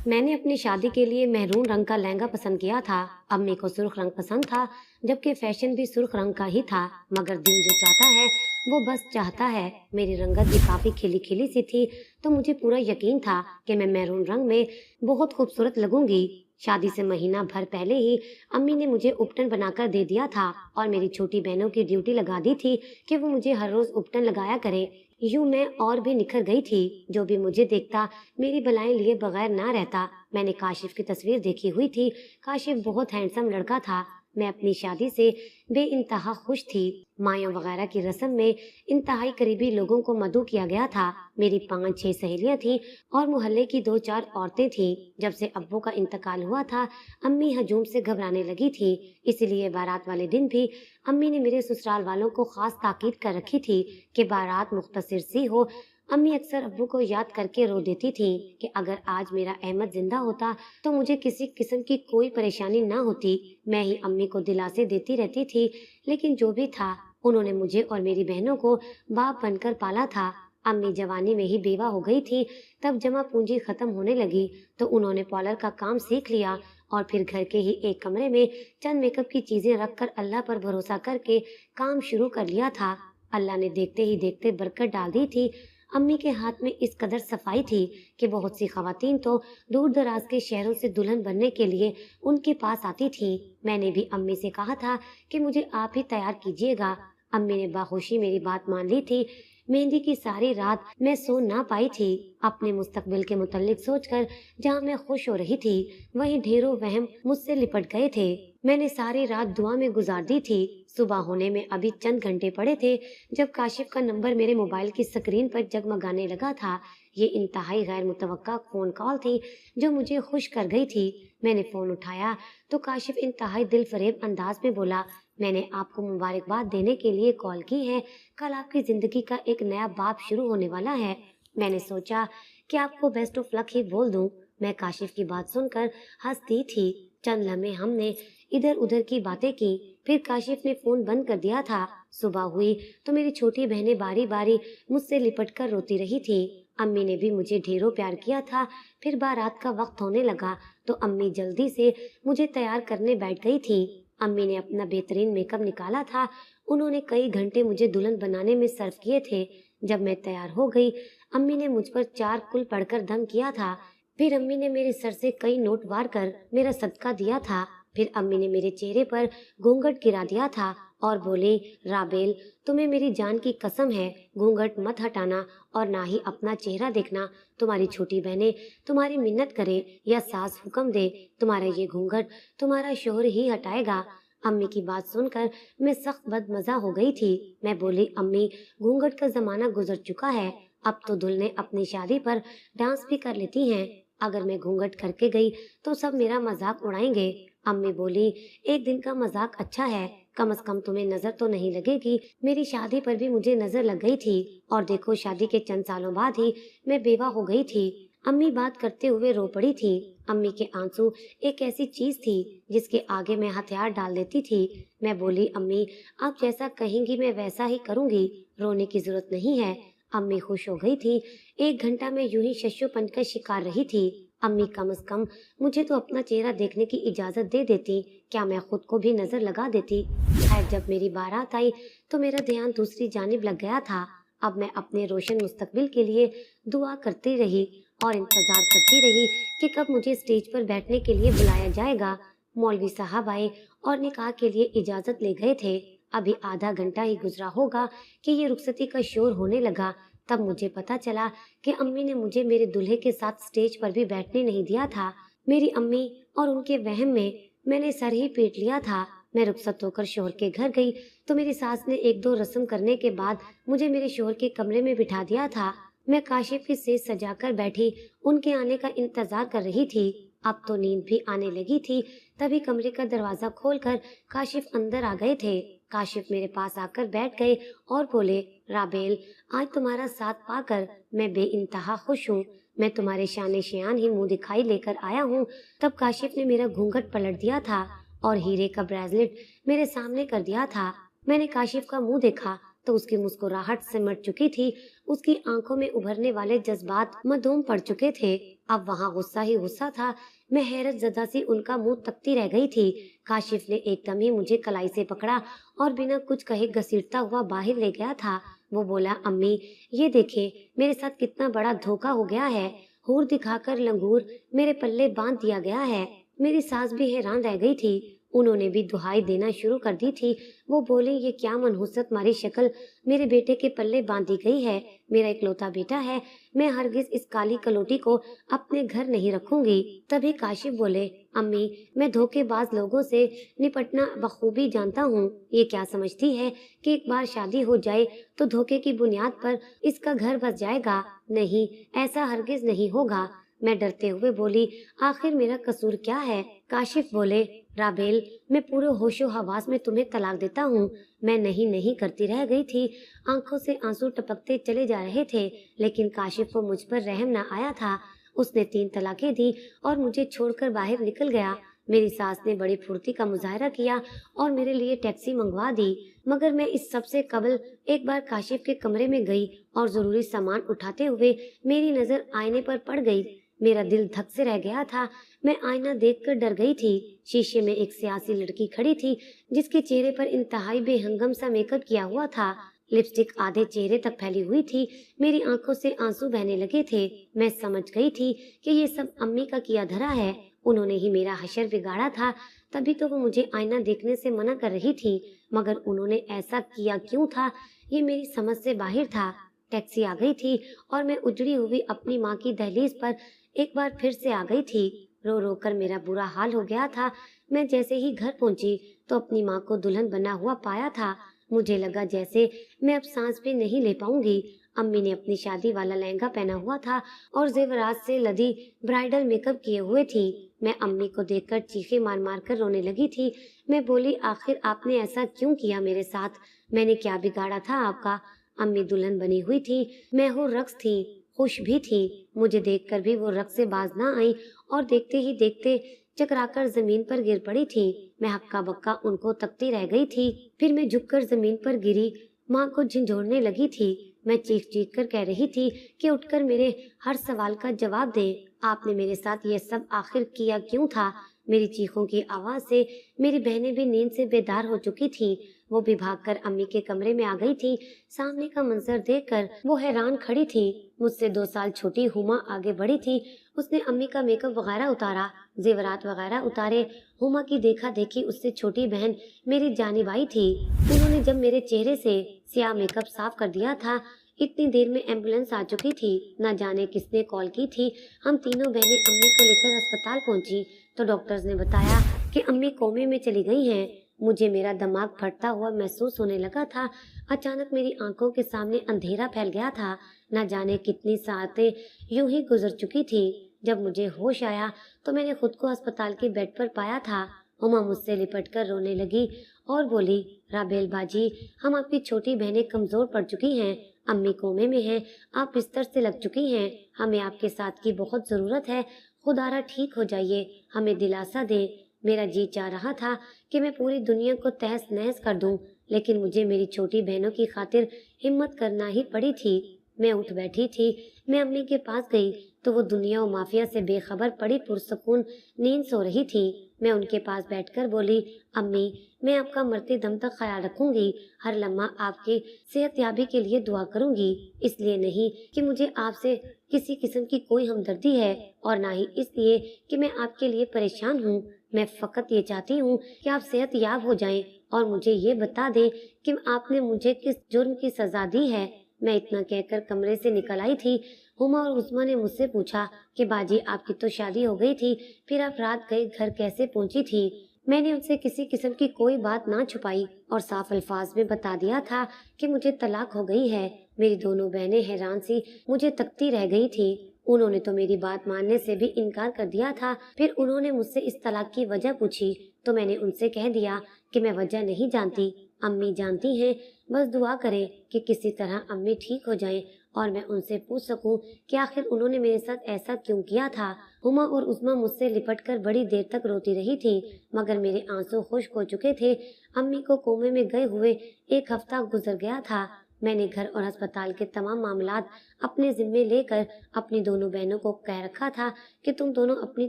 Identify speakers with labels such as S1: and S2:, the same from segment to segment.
S1: मैंने अपनी शादी के लिए मैरून रंग का लहंगा पसंद किया था। अम्मी को सुर्ख रंग पसंद था, जबकि फैशन भी सुर्ख रंग का ही था। मगर दिल जो चाहता है वो बस चाहता है। मेरी रंगत भी काफी खिली खिली सी थी, तो मुझे पूरा यकीन था कि मैं मैरून रंग में बहुत खूबसूरत लगूंगी। शादी से महीना भर पहले ही अम्मी ने मुझे उपटन बनाकर दे दिया था और मेरी छोटी बहनों की ड्यूटी लगा दी थी कि वो मुझे हर रोज उपटन लगाया करे। यूं मैं और भी निखर गई थी। जो भी मुझे देखता मेरी बलाएं लिए बगैर ना रहता। मैंने काशिफ की तस्वीर देखी हुई थी। काशिफ बहुत हैंडसम लड़का था। मैं अपनी शादी से बेइंतहा खुश थी। मायों वगैरह की रस्म में इंतहाई करीबी लोगों को मदऊ किया गया था। मेरी 5-6 सहेलियां थीं और मोहल्ले की 2-4 औरतें थीं। जब से अब्बू का इंतकाल हुआ था, अम्मी हजूम से घबराने लगी थी। इसलिए बारात वाले दिन भी अम्मी ने मेरे ससुराल वालों को खास ताकीद कर रखी थी कि बारात मुख्तसर सी हो। अम्मी अक्सर अब्बू को याद करके रो देती थी कि अगर आज मेरा अहमद जिंदा होता तो मुझे किसी किस्म की कोई परेशानी ना होती। मैं ही अम्मी को दिलासे देती रहती थी, लेकिन जो भी था उन्होंने मुझे और मेरी बहनों को बाप बनकर पाला था। अम्मी जवानी में ही बेवा हो गई थी। तब जमा पूंजी खत्म होने लगी तो उन्होंने पार्लर का काम सीख लिया और फिर घर के ही एक कमरे में चंद मेकअप की चीजें रखकर अल्लाह पर भरोसा करके काम शुरू कर लिया था। अल्लाह ने देखते ही देखते बरकत डाल दी थी। अम्मी के हाथ में इस कदर सफाई थी कि बहुत सी खवातीन तो दूर दराज के शहरों से दुल्हन बनने के लिए उनके पास आती थी। मैंने भी अम्मी से कहा था कि मुझे आप ही तैयार कीजिएगा। अम्मी ने बाखुशी मेरी बात मान ली थी। मेहंदी की सारी रात मैं सो ना पाई थी। अपने मुस्तकबिल के मुतल्लिक सोचकर जहाँ मैं खुश हो रही थी, वहीं ढेरों वहम मुझसे लिपट गए थे। मैंने सारी रात दुआ में गुजार दी थी। सुबह होने में अभी चंद घंटे पड़े थे जब काशिफ का नंबर मेरे मोबाइल की स्क्रीन पर जगमगाने लगा था। ये इंतहाई गैर मुतवक्का फोन कॉल थी जो मुझे खुश कर गई थी। मैंने फोन उठाया तो काशिफ इंतहाई दिल फरेब अंदाज में बोला, मैंने आपको मुबारकबाद देने के लिए कॉल की है। कल आपकी जिंदगी का एक नया बाब शुरू होने वाला है। मैंने सोचा कि आपको बेस्ट ऑफ लक ही बोल दूं। मैं काशिफ की बात सुनकर हंसती थी। चंद लम्हे हमने इधर उधर की बातें की, फिर काशिफ ने फोन बंद कर दिया था। सुबह हुई तो मेरी छोटी बहनें बारी बारी मुझसे लिपटकर रोती रही थी। अम्मी ने भी मुझे ढेरों प्यार किया था। फिर बारात का वक्त होने लगा तो अम्मी जल्दी से मुझे तैयार करने बैठ गई थी। अम्मी ने अपना बेहतरीन मेकअप निकाला था। उन्होंने कई घंटे मुझे दुल्हन बनाने में सर्व किए थे। जब मैं तैयार हो गई, अम्मी ने मुझ पर 4 कुल पढ़कर दम किया था। फिर अम्मी ने मेरे सर से कई नोट वार कर मेरा सदका दिया था। फिर अम्मी ने मेरे चेहरे पर घूंघट गिरा दिया था और बोली, राबेल, तुम्हें मेरी जान की कसम है, घूंघट मत हटाना और ना ही अपना चेहरा देखना। तुम्हारी छोटी बहनें तुम्हारी मिन्नत करे या सास हुक्म दे, तुम्हारा ये घूंघट तुम्हारा शोहर ही हटाएगा। अम्मी की बात सुनकर मैं सख्त बदमजा हो गई थी। मैं बोली, अम्मी, घूंघट का जमाना गुजर चुका है। अब तो दुल्हनें अपनी शादी पर डांस भी कर लेती हैं। अगर मैं घूंघट करके गई तो सब मेरा मजाक उड़ाएंगे। अम्मी बोली, एक दिन का मजाक अच्छा है, कम से कम तुम्हें नजर तो नहीं लगेगी। मेरी शादी पर भी मुझे नजर लग गई थी और देखो शादी के चंद सालों बाद ही मैं बेवा हो गई थी। अम्मी बात करते हुए रो पड़ी थी। अम्मी के आंसू एक ऐसी चीज थी जिसके आगे मैं हथियार डाल देती थी। मैं बोली, अम्मी, आप जैसा कहेंगी मैं वैसा ही करूंगी, रोने की जरूरत नहीं है। अम्मी खुश हो गई थी। 1 घंटा मैं यूं ही शशुपन का शिकार रही थी। अम्मी कम से कम मुझे तो अपना चेहरा देखने की इजाजत दे देती, क्या मैं खुद को भी नजर लगा देती। खैर, जब मेरी बारात आई तो मेरा ध्यान दूसरी जानिब लग गया था। अब मैं अपने रोशन मुस्तकबिल के लिए दुआ करती रही और इंतजार करती रही कि कब मुझे स्टेज पर बैठने के लिए बुलाया जाएगा। मौलवी साहब आए और निकाह के लिए इजाजत ले गए थे। अभी आधा घंटा ही गुजरा होगा कि ये रुखसती का शोर होने लगा। तब मुझे पता चला कि अम्मी ने मुझे मेरे दूल्हे के साथ स्टेज पर भी बैठने नहीं दिया था। मेरी अम्मी और उनके वहम में मैंने सर ही पीट लिया था। मैं रुखसत होकर शोहर के घर गई तो मेरी सास ने 1-2 रस्म करने के बाद मुझे मेरे शोहर के कमरे में बिठा दिया था। मैं काशिफ की सेज सजाकर बैठी उनके आने का इंतजार कर रही थी। अब तो नींद भी आने लगी थी। तभी कमरे का दरवाजा खोलकर काशिफ अंदर आ गए थे। काशिफ मेरे पास आकर बैठ गए और बोले, राबेल, आज तुम्हारा साथ पाकर मैं बेइंतहा खुश हूँ। मैं तुम्हारे शान शियान ही मुंह दिखाई लेकर आया हूँ। तब काशिफ ने मेरा घूंघट पलट दिया था और हीरे का ब्रेसलेट मेरे सामने कर दिया था। मैंने काशिफ का मुंह देखा तो उसकी मुस्कुराहट सिमट चुकी थी, उसकी आंखों में उभरने वाले जज्बात मधुम पड़ चुके थे। अब वहाँ गुस्सा ही गुस्सा था। मैं हैरत ज़दा सी उनका मुंह तकती रह गई थी। काशिफ ने एकदम ही मुझे कलाई से पकड़ा और बिना कुछ कहे घसीटता हुआ बाहर ले गया था। वो बोला, अम्मी ये देखें, मेरे साथ कितना बड़ा धोखा हो गया है। हूर दिखाकर लंगूर मेरे पल्ले बांध दिया गया है। मेरी सास भी हैरान रह गई थी। उन्होंने भी दुहाई देना शुरू कर दी थी। वो बोले, ये क्या मनहूसत मारी शक्ल मेरे बेटे के पल्ले बांधी गई है। मेरा इकलौता बेटा है, मैं हरगिज इस काली कलोटी को अपने घर नहीं रखूंगी। तभी काशिफ बोले, अम्मी मैं धोखेबाज लोगों से निपटना बखूबी जानता हूँ। ये क्या समझती है कि एक बार शादी हो जाए तो धोखे की बुनियाद पर इसका घर बस जाएगा? नहीं, ऐसा हरगिज नहीं होगा। मैं डरते हुए बोली, आखिर मेरा कसूर क्या है? काशिफ बोले, राबेल मैं पूरे होशो हवास में तुम्हें तलाक देता हूँ। मैं नहीं नहीं करती रह गई थी। आंखों से आंसू टपकते चले जा रहे थे, लेकिन काशिफ को मुझ पर रहम न आया था। उसने 3 तलाकें दी और मुझे छोड़कर बाहर निकल गया। मेरी सास ने बड़ी फुर्ती का मुजाहरा किया और मेरे लिए टैक्सी मंगवा दी, मगर मैं इस सब से कबल एक बार काशिफ के कमरे में गई और जरूरी सामान उठाते हुए मेरी नजर आईने पर पड़ गई। मेरा दिल धक से रह गया था। मैं आईना देखकर डर गई थी। शीशे में एक सियासी लड़की खड़ी थी, जिसके चेहरे पर इंतहाई बेहंगम सा मेकअप किया हुआ था। लिपस्टिक आधे चेहरे तक फैली हुई थी। मेरी आंखों से आंसू बहने लगे थे। मैं समझ गई थी कि ये सब अम्मी का किया धरा है। उन्होंने ही मेरा हशर बिगाड़ा था। तभी तो वो मुझे आईना देखने से मना कर रही थी, मगर उन्होंने ऐसा किया क्यों था, ये मेरी समझ से बाहर था। टैक्सी आ गई थी और मैं उजड़ी हुई अपनी माँ की दहलीज पर एक बार फिर से आ गई थी। रो रो कर मेरा बुरा हाल हो गया था। मैं जैसे ही घर पहुंची तो अपनी माँ को दुल्हन बना हुआ पाया था। मुझे लगा जैसे मैं अब सांस भी नहीं ले पाऊंगी। अम्मी ने अपनी शादी वाला लहंगा पहना हुआ था और जेवरात से लदी ब्राइडल मेकअप किए हुए थी। मैं अम्मी को देखकर चीखें मार मार कर रोने लगी थी। मैं बोली, आखिर आपने ऐसा क्यों किया मेरे साथ? मैंने क्या बिगाड़ा था आपका? अम्मी दुल्हन बनी हुई थी, मैं हूँ रक्स थी, खुश भी थी। मुझे देखकर भी वो रक्स से बाज ना आई और देखते ही देखते चकराकर जमीन पर गिर पड़ी थी। मैं हक्का बक्का उनको तकती रह गई थी। फिर मैं झुककर जमीन पर गिरी, माँ को झंझोड़ने लगी थी। मैं चीख चीख कर कह रही थी कि उठकर मेरे हर सवाल का जवाब दे। आपने मेरे साथ ये सब आखिर किया क्यों था? मेरी चीखों की आवाज से मेरी बहनें भी नींद से बेदार हो चुकी थी। वो भी भागकर अम्मी के कमरे में आ गई थी। सामने का मंजर देखकर वो हैरान खड़ी थी। मुझसे 2 साल छोटी हुमा आगे बढ़ी थी। उसने अम्मी का मेकअप वगैरह उतारा, जेवरात वगैरह उतारे। हुमा की देखा देखी उससे छोटी बहन मेरी जानिब आई थी। उन्होंने जब मेरे चेहरे से स्याह मेकअप साफ कर दिया था, इतनी देर में एम्बुलेंस आ चुकी थी। न जाने किसने कॉल की थी। हम तीनों बहनें अम्मी को लेकर अस्पताल पहुंची तो डॉक्टर्स ने बताया कि अम्मी कोमे में चली गई हैं। मुझे मेरा दिमाग फटता हुआ महसूस होने लगा था। अचानक मेरी आंखों के सामने अंधेरा फैल गया था। न जाने कितनी सातें यूं ही गुजर चुकी थी। जब मुझे होश आया तो मैंने खुद को अस्पताल के बेड पर पाया था। हुमा मुझसे लिपटकर रोने लगी और बोली, राबेल बाजी, हम आपकी छोटी बहनें कमजोर पड़ चुकी हैं। अम्मी कोमे में हैं, आप बिस्तर से लग चुकी हैं। हमें आपके साथ की बहुत जरूरत है। खुदारा ठीक हो जाइए, हमें दिलासा दे। मेरा जी चाह रहा था कि मैं पूरी दुनिया को तहस नहस कर दूं, लेकिन मुझे मेरी छोटी बहनों की खातिर हिम्मत करना ही पड़ी थी। मैं उठ बैठी थी। मैं अम्मी के पास गई तो वो दुनिया और माफिया से बेखबर पड़ी पुरसकून नींद सो रही थी। मैं उनके पास बैठकर बोली, अम्मी मैं आपका मरते दम तक ख्याल रखूंगी। हर लम्हा आपके सेहतयाबी के लिए दुआ करूंगी। इसलिए नहीं कि मुझे आपसे किसी किस्म की कोई हमदर्दी है और ना ही इसलिए कि मैं आपके लिए परेशान हूँ। मैं फकत ये चाहती हूँ कि आप सेहत याब हो जाएं और मुझे ये बता दें कि आपने मुझे किस जुर्म की सजा दी है। मैं इतना कहकर कमरे से निकल आई थी। हुमा और उस्मा ने मुझसे पूछा कि बाजी आपकी तो शादी हो गई थी, फिर आप रात गए घर कैसे पहुंची थी? मैंने उनसे किसी किस्म की कोई बात ना छुपाई और साफ अल्फाज में बता दिया था कि मुझे तलाक हो गई है। मेरी दोनों बहनें हैरान सी मुझे तकती रह गई थी। उन्होंने तो मेरी बात मानने से भी इनकार कर दिया था। फिर उन्होंने मुझसे इस तलाक की वजह पूछी तो मैंने उनसे कह दिया कि मैं वजह नहीं जानती, अम्मी जानती हैं। बस दुआ करें कि किसी तरह अम्मी ठीक हो जाएं और मैं उनसे पूछ सकूं कि आखिर उन्होंने मेरे साथ ऐसा क्यों किया था। हुमा और उस्मा मुझसे लिपटकर बड़ी देर तक रोती रही थी, मगर मेरे आंसू खुश्क हो चुके थे। अम्मी को कोमे में गए हुए 1 हफ्ता गुजर गया था। میں نے گھر اور اسپتال کے تمام معاملات اپنے ذمے لے کر اپنی دونوں بہنوں کو کہہ رکھا تھا کہ تم دونوں اپنی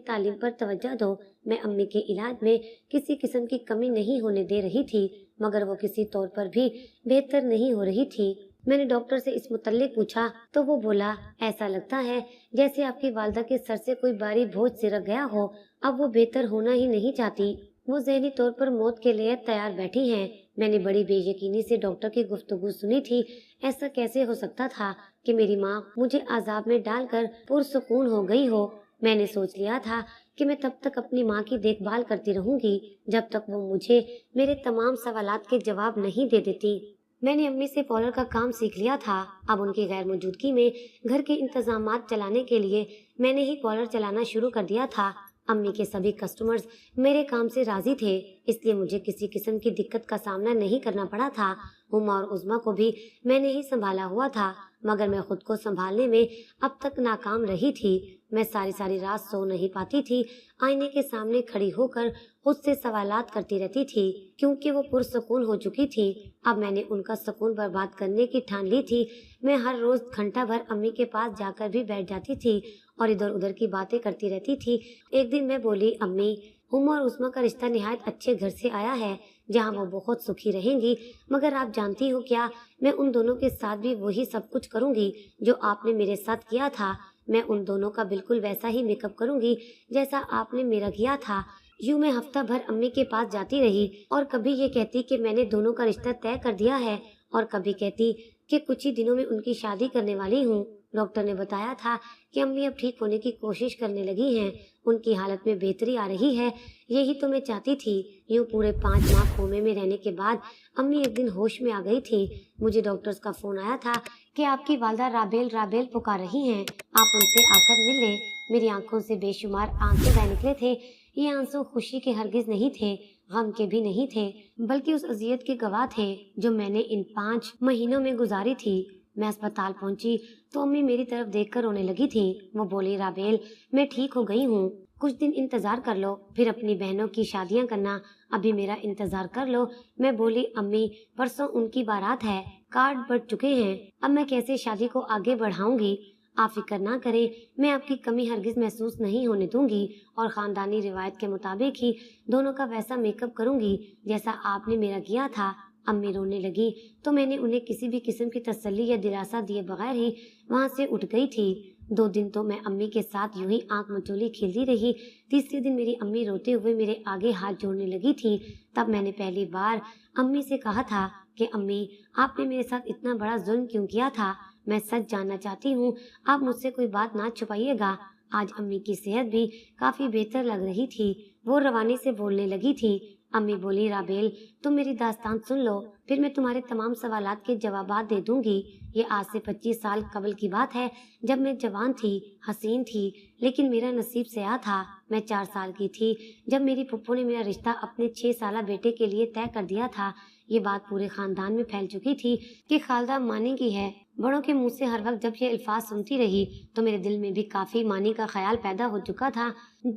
S1: تعلیم پر توجہ دو۔ میں امی کے علاج میں کسی قسم کی کمی نہیں ہونے دے رہی تھی، مگر وہ کسی طور پر بھی بہتر نہیں ہو رہی تھی۔ میں نے ڈاکٹر سے اس متعلق پوچھا تو وہ بولا، ایسا لگتا ہے جیسے آپ کی والدہ کے سر سے کوئی بھاری بوجھ سرک گیا ہو۔ اب وہ بہتر ہونا ہی نہیں چاہتی، وہ ذہنی طور پر موت کے لیے تیار بیٹھی ہیں۔ میں نے بڑی بے یقینی سے ڈاکٹر کی گفتگو سنی تھی۔ ایسا کیسے ہو سکتا تھا کہ میری ماں مجھے عذاب میں ڈال کر پرسکون ہو گئی ہو؟ میں نے سوچ لیا تھا کہ میں تب تک اپنی ماں کی دیکھ بھال کرتی رہوں گی جب تک وہ مجھے میرے تمام سوالات کے جواب نہیں دے دیتی۔ میں نے امی سے پارلر کا کام سیکھ لیا تھا۔ اب ان کی غیر موجودگی میں گھر کے انتظامات چلانے کے لیے میں نے ہی پارلر چلانا شروع کر دیا تھا۔ امی کے سبھی کسٹمرز میرے کام سے راضی تھے، اس لیے مجھے کسی قسم کی دقت کا سامنا نہیں کرنا پڑا تھا۔ ہما اور عظما کو بھی میں نے ہی سنبھالا ہوا تھا، مگر میں خود کو سنبھالنے میں اب تک ناکام رہی تھی۔ میں ساری رات سو نہیں پاتی تھی، آئینے کے سامنے کھڑی ہو کر خود سے سوالات کرتی رہتی تھی، کیونکہ وہ پرسکون ہو چکی تھی۔ اب میں نے ان کا سکون برباد کرنے کی ٹھان لی تھی۔ میں ہر روز گھنٹہ بھر امی کے پاس جا کر بھی بیٹھ جاتی تھی اور ادھر ادھر کی باتیں کرتی رہتی تھی۔ ایک دن میں بولی، امی، ہما اور عظما کا رشتہ نہایت اچھے گھر سے آیا ہے جہاں وہ بہت سکھی رہیں گی، مگر آپ جانتی ہو کیا، میں ان دونوں کے ساتھ بھی وہی سب کچھ کروں گی جو آپ نے میرے ساتھ کیا تھا۔ میں ان دونوں کا بالکل ویسا ہی میک اپ کروں گی جیسا آپ نے میرا کیا تھا۔ یوں میں ہفتہ بھر امی کے پاس جاتی رہی اور کبھی یہ کہتی کہ میں نے دونوں کا رشتہ طے کر دیا ہے اور کبھی کہتی کہ کچھ ہی دنوں میں ان کی شادی کرنے والی ہوں۔ ڈاکٹر نے بتایا تھا کہ امی اب ٹھیک ہونے کی کوشش کرنے لگی ہیں، ان کی حالت میں بہتری آ رہی ہے۔ یہی تو میں چاہتی تھی۔ یوں پورے 5 ماہ کومے میں رہنے کے بعد امی ایک دن ہوش میں آ گئی تھی۔ مجھے ڈاکٹرز کا فون آیا تھا کہ آپ کی والدہ رابیل پکار رہی ہیں، آپ ان سے آ کر مل لیں۔ میری آنکھوں سے بے شمار آنسو بہہ نکلے تھے۔ یہ آنسو خوشی کے ہرگز نہیں تھے، غم کے بھی نہیں تھے، بلکہ اس اذیت کے گواہ تھے جو میں نے ان 5 مہینوں میں گزاری تھی۔ میں اسپتال پہنچی تو امی میری طرف دیکھ کر رونے لگی تھی۔ وہ بولی، رابیل، میں ٹھیک ہو گئی ہوں، کچھ دن انتظار کر لو، پھر اپنی بہنوں کی شادیاں کرنا، ابھی میرا انتظار کر لو۔ میں بولی، امی، پرسوں ان کی بارات ہے، کارڈ بٹ چکے ہیں، اب میں کیسے شادی کو آگے بڑھاؤں گی؟ آپ فکر نہ کریں، میں آپ کی کمی ہرگز محسوس نہیں ہونے دوں گی اور خاندانی روایت کے مطابق ہی دونوں کا ویسا میک اپ کروں گی جیسا آپ نے میرا کیا تھا۔ امی رونے لگی تو میں نے انہیں کسی بھی قسم کی تسلی یا دلاسا دیے بغیر ہی وہاں سے اٹھ گئی تھی۔ 2 دن تو میں امی کے ساتھ یوں ہی آنکھ مچولی کھیلتی رہی۔ تیسرے دن میری امی روتے ہوئے میرے آگے ہاتھ جوڑنے لگی تھی۔ تب میں نے پہلی بار امی سے کہا تھا کہ امی، آپ نے میرے ساتھ اتنا بڑا ظلم کیوں کیا تھا؟ میں سچ جاننا چاہتی ہوں، آپ مجھ سے کوئی بات نہ چھپائیے گا۔ آج امی کی صحت بھی کافی بہتر لگ رہی تھی، وہ روانی سے بولنے لگی تھی۔ امی بولی، رابیل، تم میری داستان سن لو، پھر میں تمہارے تمام سوالات کے جوابات دے دوں گی۔ یہ آج سے 25 سال قبل کی بات ہے، جب میں جوان تھی، حسین تھی، لیکن میرا نصیب سیاہ تھا۔ میں 4 سال کی تھی جب میری پھپھو نے میرا رشتہ اپنے 6 سالہ بیٹے کے لیے طے کر دیا تھا۔ یہ بات پورے خاندان میں پھیل چکی تھی کہ خالدہ مانی کی ہے۔ بڑوں کے منہ سے ہر وقت جب یہ الفاظ سنتی رہی تو میرے دل میں بھی کافی مانی کا خیال پیدا ہو چکا تھا۔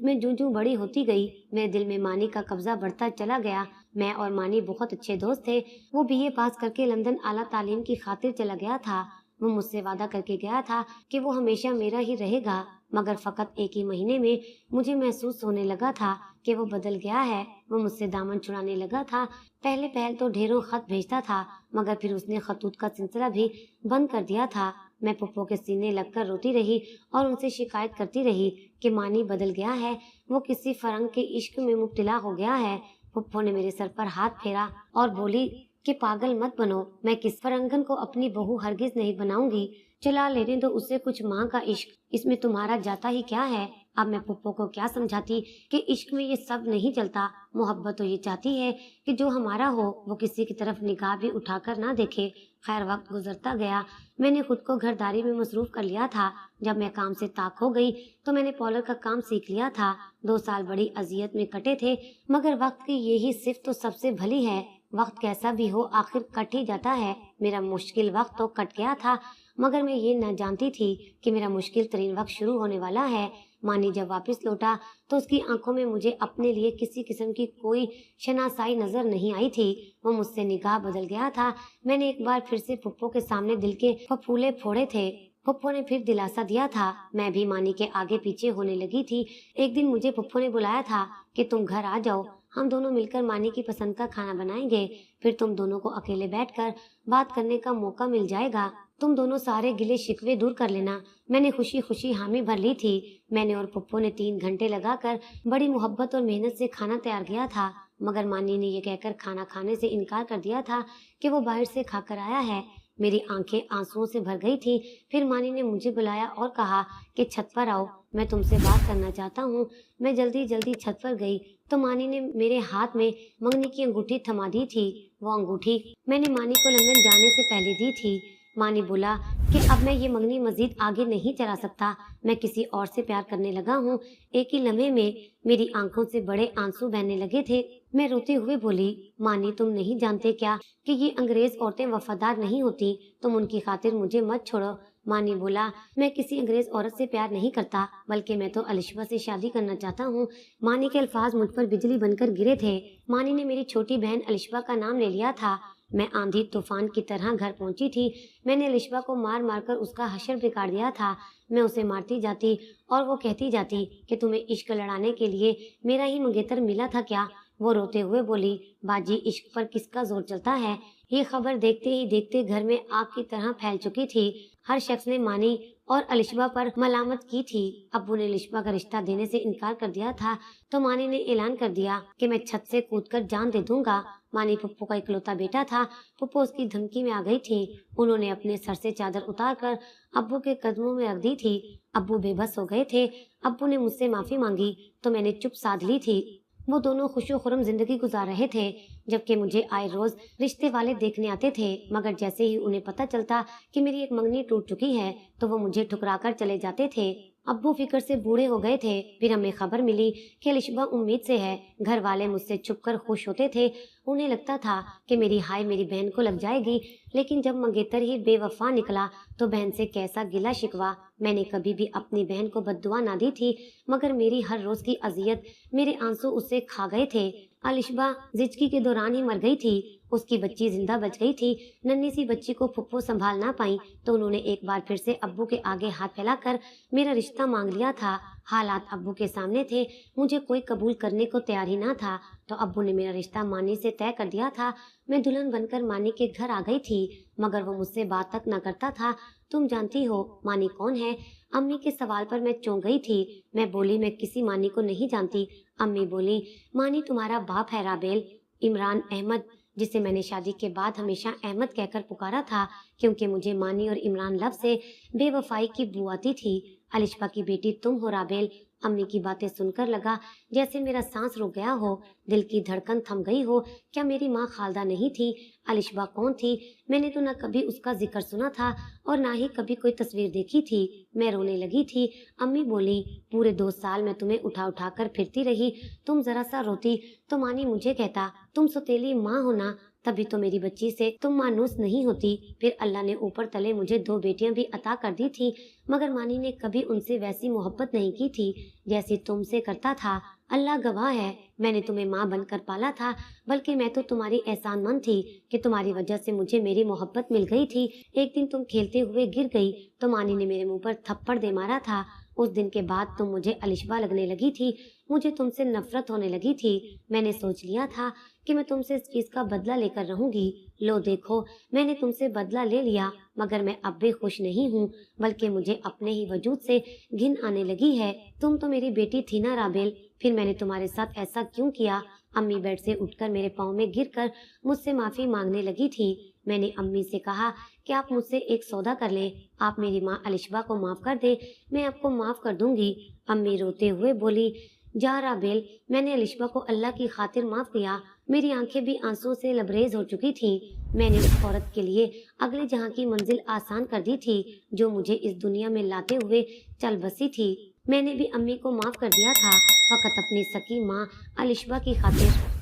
S1: میں جوں بڑی ہوتی گئی، میرے دل میں مانی کا قبضہ بڑھتا چلا گیا۔ میں اور مانی بہت اچھے دوست تھے۔ وہ BA پاس کر کے لندن اعلیٰ تعلیم کی خاطر چلا گیا تھا۔ وہ مجھ سے وعدہ کر کے گیا تھا کہ وہ ہمیشہ میرا ہی رہے گا، مگر فقط 1 ہی مہینے میں مجھے محسوس ہونے لگا تھا کہ وہ بدل گیا ہے۔ وہ مجھ سے دامن چھڑانے لگا تھا۔ پہلے تو ڈھیروں خط بھیجتا تھا، مگر پھر اس نے خطوط کا سلسلہ بھی بند کر دیا تھا۔ میں پھپھو کے سینے لگ کر روتی رہی اور ان سے شکایت کرتی رہی کہ مانی بدل گیا ہے، وہ کسی فرنگ کے عشق میں مبتلا ہو گیا ہے۔ پھپھو نے میرے سر پر ہاتھ پھیرا اور بولی کہ پاگل مت بنو، میں کس فرنگن کو اپنی بہو ہرگز نہیں بناؤں گی، چلا لینے دو اسے کچھ ماں کا عشق، اس میں تمہارا جاتا ہی کیا ہے؟ اب میں پھپھو کو کیا سمجھاتی کہ عشق میں یہ سب نہیں چلتا، محبت تو یہ چاہتی ہے کہ جو ہمارا ہو وہ کسی کی طرف نگاہ بھی اٹھا کر نہ دیکھے۔ خیر، وقت گزرتا گیا، میں نے خود کو گھرداری میں مصروف کر لیا تھا۔ جب میں کام سے طاق ہو گئی تو میں نے پارلر کا کام سیکھ لیا تھا۔ 2 سال بڑی اذیت میں کٹے تھے، مگر وقت کی یہی صفت تو سب سے بھلی ہے، وقت کیسا بھی ہو آخر کٹ ہی جاتا ہے۔ میرا مشکل وقت تو کٹ گیا تھا، مگر میں یہ نہ جانتی تھی کہ میرا مشکل ترین وقت شروع ہونے والا ہے۔ मानी जब वापस लौटा तो उसकी आंखों में मुझे अपने लिए किसी किस्म की कोई शनासाई नजर नहीं आई थी। वो मुझसे निगाह बदल गया था। मैंने एक बार फिर से फुप्पो के सामने दिल के फफूले फोड़े थे। फुप्पो ने फिर दिलासा दिया था। मैं भी मानी के आगे पीछे होने लगी थी। एक दिन मुझे फुप्पो ने बुलाया था कि तुम घर आ जाओ, हम दोनों मिलकर मानी की पसंद का खाना बनाएंगे। फिर तुम दोनों को अकेले बैठकर बात करने का मौका मिल जाएगा। तुम दोनों सारे गिले शिकवे दूर कर लेना। मैंने खुशी खुशी हामी भर ली थी। मैंने और फुप्पो ने 3 घंटे लगाकर बड़ी मोहब्बत और मेहनत से खाना तैयार किया था, मगर मानी ने ये कहकर खाना खाने से इनकार कर दिया था कि वो बाहर से खाकर आया है। मेरी आंखें आंसुओं से भर गई थी। फिर मानी ने मुझे बुलाया और कहा कि छत पर आओ, मैं तुमसे बात करना चाहता हूँ। मैं जल्दी जल्दी छत पर गई तो मानी ने मेरे हाथ में मंगनी की अंगूठी थमा दी थी। वो अंगूठी मैंने मानी को लंदन जाने से पहले दी थी। मानी बोला कि अब मैं ये मंगनी मजीद आगे नहीं चला सकता, मैं किसी और से प्यार करने लगा हूँ। एक ही लम्हे में मेरी आंखों से बड़े आंसू बहने लगे थे। मैं रोते हुए बोली, मानी तुम नहीं जानते क्या कि ये अंग्रेज औरतें वफादार नहीं होती, तुम उनकी खातिर मुझे मत छोड़ो। मानी बोला, मैं किसी अंग्रेज औरत से प्यार नहीं करता, बल्कि मैं तो अलिशबा से शादी करना चाहता हूँ। मानी के अल्फाज मुझ पर बिजली बनकर गिरे थे। मानी ने मेरी छोटी बहन अलिशबा का नाम ले लिया था। मैं आंधी तूफान की तरह घर पहुंची थी। मैंने अलिशबा को मार मार कर उसका हशर बिगाड़ दिया था। मैं उसे मारती जाती और वो कहती जाती कि तुम्हें इश्क लड़ाने के लिए मेरा ही मंगेतर मिला था क्या। वो रोते हुए बोली, बाजी इश्क पर किसका जोर चलता है। ये खबर देखते ही देखते घर में आग की तरह फैल चुकी थी। हर शख्स ने मानी और अलिशबा पर मलामत की थी। अब्बू ने अलिशबा का रिश्ता देने से इनकार कर दिया था तो मानी ने ऐलान कर दिया कि मैं छत से कूदकर जान दे दूंगा। मानी पप्पू का इकलौता बेटा था। पप्पू उसकी धमकी में आ गई थी। उन्होंने अपने सर से चादर उतार कर अब्बू के कदमों में रख दी थी। अब्बू बेबस हो गए थे। अब्बू ने मुझसे माफी मांगी तो मैंने चुप साध ली थी। वो दोनों खुशो खुरम जिंदगी गुजार रहे थे, जबकि मुझे आए रोज रिश्ते वाले देखने आते थे। मगर जैसे ही उन्हें पता चलता कि मेरी एक मंगनी टूट चुकी है तो वो मुझे ठुकराकर चले जाते थे। अब्बू फिक्र से बूढ़े हो गए थे। फिर हमें खबर मिली कि अलिशबा उम्मीद से है। घर वाले मुझसे छुपकर खुश होते थे। उन्हें लगता था कि मेरी हाय मेरी बहन को लग जाएगी, लेकिन जब मंगेतर ही बेवफा निकला तो बहन से कैसा गिला शिकवा। मैंने कभी भी अपनी बहन को बद्दुआ ना दी थी, मगर मेरी हर रोज की अजियत, मेरे आंसू उसे खा गए थे। अलिशबा जिचकी के दौरान ही मर गई थी। उसकी बच्ची जिंदा बच गई थी। नन्ही सी बच्ची को फुप्पो संभाल ना पाई तो उन्होंने एक बार फिर से अब्बू के आगे हाथ फैलाकर मेरा रिश्ता मांग लिया था। हालात अब्बू के सामने थे। मुझे कोई कबूल करने को तैयार ही ना था तो अब्बू ने मेरा रिश्ता मानी से तय कर दिया था। मैं दुल्हन बनकर मानी के घर आ गई थी, मगर वो मुझसे बात तक न करता था। तुम जानती हो मानी कौन है? अम्मी के सवाल पर मैं चौंक गई थी। मैं बोली, मैं किसी मानी को नहीं जानती। अम्मी बोली, मानी तुम्हारा बाप है राबेल, इमरान अहमद, जिसे मैंने शादी के बाद हमेशा अहमद कहकर पुकारा था, क्योंकि मुझे मानी और इमरान लफ्ज से बेवफाई की बू आती थी। अलिशबा की बेटी तुम हो राबेल। अम्मी की बातें सुनकर लगा जैसे मेरा सांस रुक गया हो, दिल की धड़कन थम गई हो। क्या मेरी माँ खालदा नहीं थी? अलिशबा कौन थी? मैंने तो न कभी उसका जिक्र सुना था और ना ही कभी कोई तस्वीर देखी थी। मैं रोने लगी थी। अम्मी बोली, पूरे 2 साल मैं तुम्हें उठा उठा कर फिरती रही, तुम जरा सा रोती तो मानी मुझे कहता तुम सौतेली माँ हो ना, तभी तो मेरी बच्ची से तुम मानूस नहीं होती। फिर अल्लाह ने ऊपर तले मुझे 2 बेटियां भी अता कर दी थी, मगर मानी ने कभी उनसे वैसी मोहब्बत नहीं की थी जैसी तुमसे करता था। अल्लाह गवाह है, मैंने तुम्हें माँ बनकर पाला था, बल्कि मैं तो तुम्हारी एहसानमंद थी कि तुम्हारी वजह से मुझे मेरी मोहब्बत मिल गई थी। एक दिन तुम खेलते हुए गिर गई तो मानी ने मेरे मुंह पर थप्पड़ दे मारा था। उस दिन के बाद तुम मुझे अलिशबा लगने लगी थी। मुझे तुमसे नफरत होने लगी थी। मैंने सोच लिया था कि मैं तुमसे इस चीज का बदला लेकर रहूंगी। लो देखो, मैंने तुमसे बदला ले लिया, मगर मैं अब भी खुश नहीं हूँ, बल्कि मुझे अपने ही वजूद से घिन आने लगी है। तुम तो मेरी बेटी थी ना राबेल, फिर मैंने तुम्हारे साथ ऐसा क्यों किया? अम्मी बेड से उठकर मेरे पाँव में गिरकर मुझसे माफी मांगने लगी थी। मैंने अम्मी से कहा कि आप मुझसे एक सौदा कर लें, आप मेरी माँ अलिशबा को माफ कर दे, मैं आपको माफ कर दूंगी। अम्मी रोते हुए बोली, जा राबेल, मैंने अलिशबा को अल्लाह की खातिर माफ किया। मेरी आंखें भी आंसू से लबरेज हो चुकी थी। मैंने उस औरत के लिए अगले जहां की मंजिल आसान कर दी थी जो मुझे इस दुनिया में लाते हुए चल बसी थी। मैंने भी अम्मी को माफ कर दिया था, फकत अपनी सकी माँ अलिशबा की खातिर।